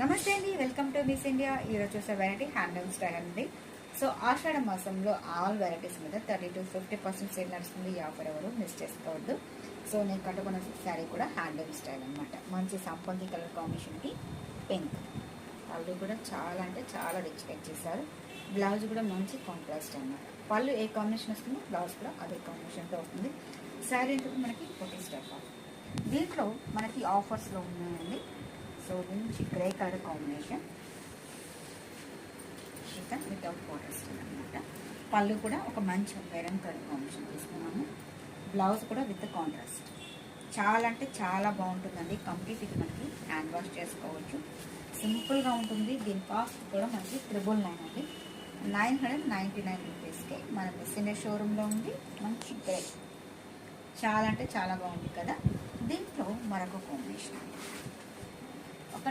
నమస్తే అండి, welcome to miss India. ఈరోజు చూసే వెరైటీ హ్యాండ్లూమ్ స్టైల్ అండి. సో ఆషాఢ మాసంలో ఆల్ వెరైటీస్ మీద 30 to 50% సేల్ నడుస్తుంది. ఈ ఆఫర్ ఎవరు మిస్ చేసుకోవద్దు. సో నేను కట్టుకున్న శారీ కూడా హ్యాండ్లూమ్ స్టైల్ అనమాట. మంచి సంపంగి కలర్ కాంబినేషన్కి పింక్ పళ్ళు కూడా చాలా అంటే చాలా రిచ్గా ఇచ్చేసారు. బ్లౌజ్ కూడా మంచి కాంట్రాస్ట్ అనమాట. పళ్ళు ఏ కాంబినేషన్ వస్తుందో బ్లౌజ్ కూడా అదే కాంబినేషన్తో వస్తుంది. శారీ అంటే మనకి 40 స్టెప్ ఆఫ్. దీంట్లో మనకి ఆఫర్స్లో ఉన్నాయండి. సో మంచి grey colour combination without borders అనమాట. పళ్ళు కూడా ఒక మంచి మెరూన్ కలర్ కాంబినేషన్ తీసుకున్నాము. బ్లౌజ్ కూడా విత్ కాంట్రాస్ట్. చాలా అంటే చాలా బాగుంటుందండి. కంప్లీట్ ఇది మనకి హ్యాండ్ వాష్ చేసుకోవచ్చు. సింపుల్గా ఉంటుంది. దీని కాస్ట్ కూడా మనకి 999 అండి. 999 రూపీస్కి మన మిస్ ఇండియా షోరూంలో ఉంది. మంచి గ్రే చాలా అంటే చాలా బాగుంది కదా. దీంట్లో మరొక కాంబినేషన్ ఒక